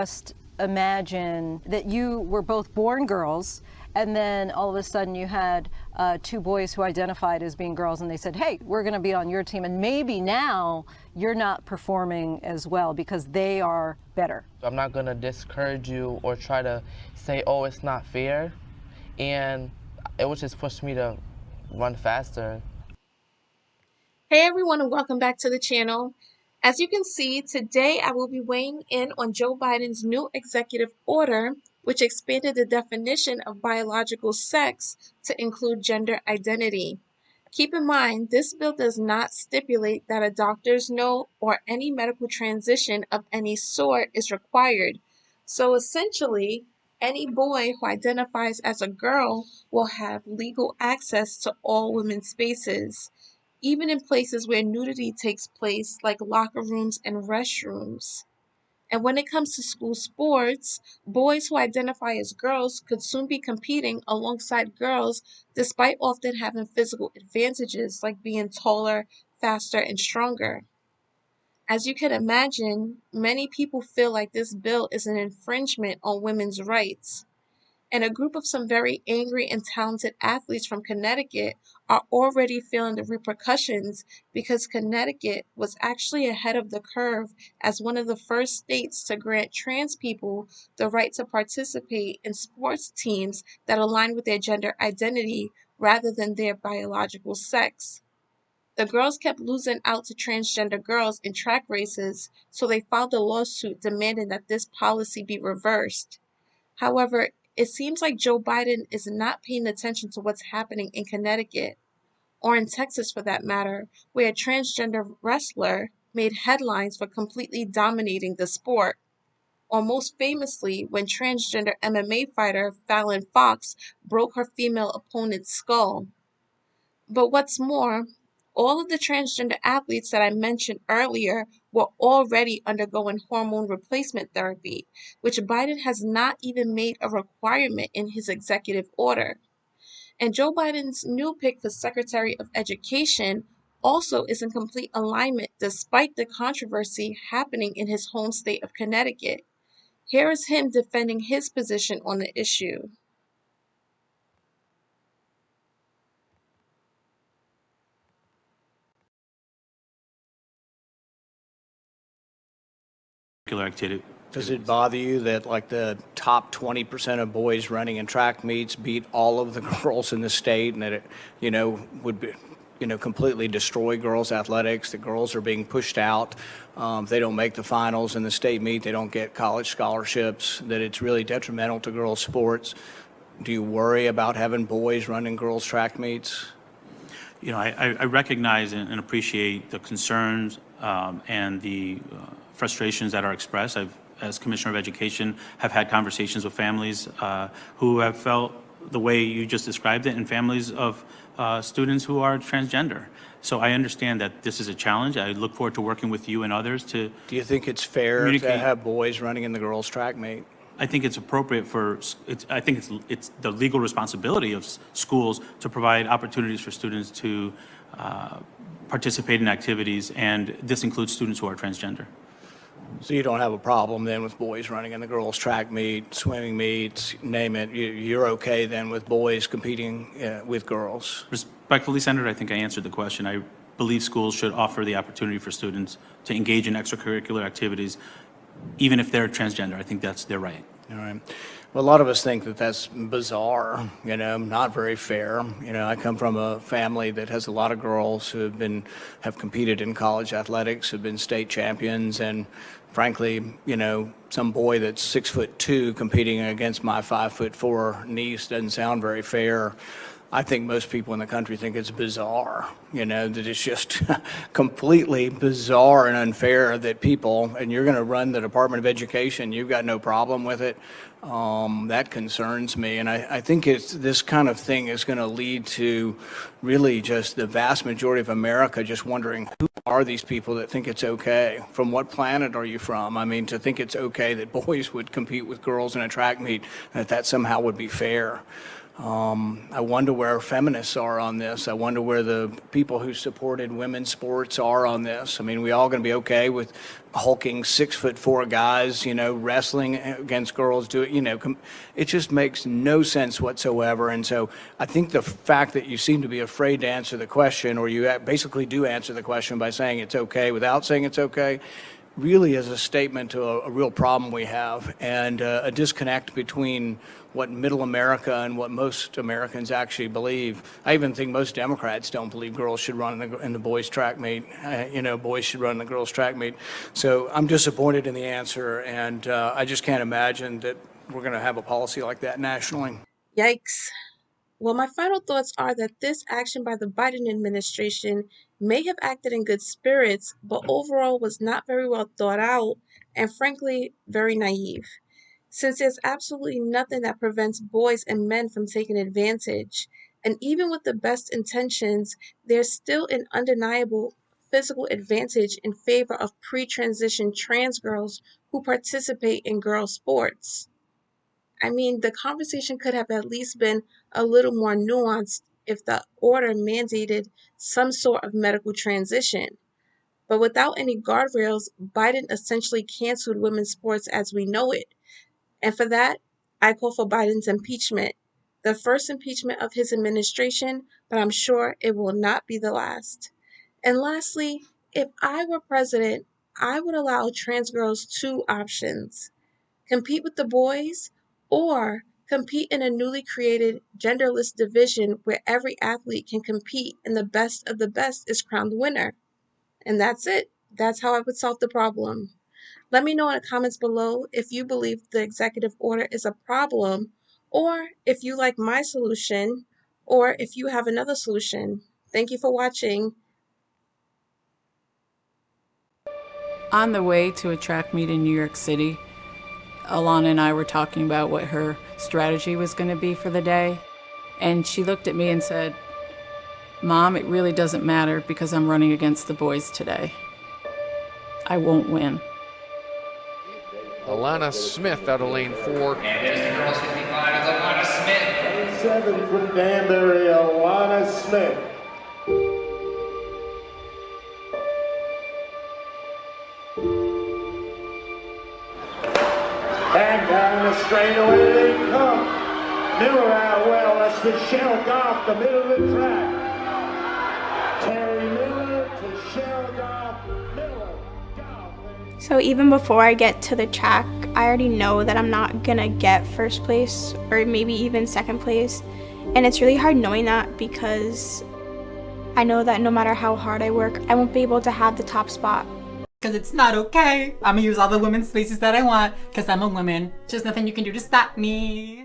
Just imagine that you were both born girls, and then all of a sudden you had two boys who identified as being girls, and they said, hey, we're going to be on your team, and maybe now you're not performing as well because they are better. I'm not going to discourage you or try to say, oh, it's not fair, and it would just push me to run faster. Hey everyone, and welcome back to the channel. As you can see, today I will be weighing in on Joe Biden's new executive order, which expanded the definition of biological sex to include gender identity. Keep in mind, this bill does not stipulate that a doctor's note or any medical transition of any sort is required. So essentially, any boy who identifies as a girl will have legal access to all women's spaces, even in places where nudity takes place, like locker rooms and restrooms. And when it comes to school sports, boys who identify as girls could soon be competing alongside girls despite often having physical advantages like being taller, faster, and stronger. As you can imagine, many people feel like this bill is an infringement on women's rights. And a group of some very angry and talented athletes from Connecticut are already feeling the repercussions because Connecticut was actually ahead of the curve as one of the first states to grant trans people the right to participate in sports teams that align with their gender identity rather than their biological sex. The girls kept losing out to transgender girls in track races, so they filed a lawsuit demanding that this policy be reversed. However, it seems like Joe Biden is not paying attention to what's happening in Connecticut, or in Texas for that matter, where a transgender wrestler made headlines for completely dominating the sport, or most famously when transgender MMA fighter Fallon Fox broke her female opponent's skull. But what's more, all of the transgender athletes that I mentioned earlier were already undergoing hormone replacement therapy, which Biden has not even made a requirement in his executive order. And Joe Biden's new pick for Secretary of Education also is in complete alignment despite the controversy happening in his home state of Connecticut. Here is him defending his position on the issue. Activity. Does it bother you that like the top 20% of boys running in track meets beat all of the girls in the state, and that it, would be, completely destroy girls' athletics? The girls are being pushed out. If they don't make the finals in the state meet, they don't get college scholarships, that it's really detrimental to girls' sports. Do you worry about having boys running girls' track meets? I recognize and appreciate the concerns and the frustrations that are expressed. I've, as Commissioner of Education, have had conversations with families who have felt the way you just described it, and families of students who are transgender. So I understand that this is a challenge. I look forward to working with you and others to. Do you think it's fair to have boys running in the girls' track meet? I think it's appropriate I think it's the legal responsibility of schools to provide opportunities for students to participate in activities, and this includes students who are transgender. So you don't have a problem then with boys running in the girls' track meet, swimming meets, name it. You're okay then with boys competing with girls? Respectfully, Senator, I think I answered the question. I believe schools should offer the opportunity for students to engage in extracurricular activities, even if they're transgender. I think that's their right. All right. Well, a lot of us think that that's bizarre, not very fair. I come from a family that has a lot of girls who have competed in college athletics, have been state champions, and frankly, some boy that's 6'2" competing against my 5'4" niece doesn't sound very fair. I think most people in the country think it's bizarre, that it's just completely bizarre and unfair that people, and you're going to run the Department of Education, you've got no problem with it. That concerns me, and I think this kind of thing is going to lead to really just the vast majority of America just wondering, who are these people that think it's okay? From what planet are you from? I mean, to think it's okay that boys would compete with girls in a track meet, that somehow would be fair. I wonder where feminists are on this. I wonder where the people who supported women's sports are on this. I mean, we all going to be okay with hulking 6'4" guys, wrestling against girls? It just makes no sense whatsoever. And so I think the fact that you seem to be afraid to answer the question, or you basically do answer the question by saying it's okay without saying it's okay, really is a statement to a real problem we have, and a disconnect between what middle America and what most Americans actually believe. I even think most Democrats don't believe girls should run in the boys' track meet. Boys should run in the girls' track meet. So I'm disappointed in the answer, and I just can't imagine that we're going to have a policy like that nationally. Yikes. Well, my final thoughts are that this action by the Biden administration may have acted in good spirits, but overall was not very well thought out and frankly, very naive. Since there's absolutely nothing that prevents boys and men from taking advantage, and even with the best intentions, there's still an undeniable physical advantage in favor of pre-transition trans girls who participate in girl sports. I mean, the conversation could have at least been a little more nuanced if the order mandated some sort of medical transition. But without any guardrails, Biden essentially canceled women's sports as we know it. And for that, I call for Biden's impeachment. The first impeachment of his administration, but I'm sure it will not be the last. And lastly, if I were president, I would allow trans girls two options: compete with the boys, or compete in a newly created genderless division where every athlete can compete and the best of the best is crowned winner. And that's it. That's how I would solve the problem. Let me know in the comments below if you believe the executive order is a problem, or if you like my solution, or if you have another solution. Thank you for watching. On the way to a track meet in New York City, Alana and I were talking about what her strategy was going to be for the day. And she looked at me and said, "Mom, it really doesn't matter because I'm running against the boys today. I won't win." Alana Smith out of lane 4. And just the girls 55 is Alana Smith. 7 from Danbury, Alana Smith. And down the straightaway they come. Miller out well, that's the Shell Golf, the middle of the track. Terry Miller to Shell Golf, Miller, Golf. So even before I get to the track, I already know that I'm not gonna get first place or maybe even second place. And it's really hard knowing that because I know that no matter how hard I work, I won't be able to have the top spot. Because it's not okay. I'm gonna use all the women's spaces that I want because I'm a woman. Just nothing you can do to stop me.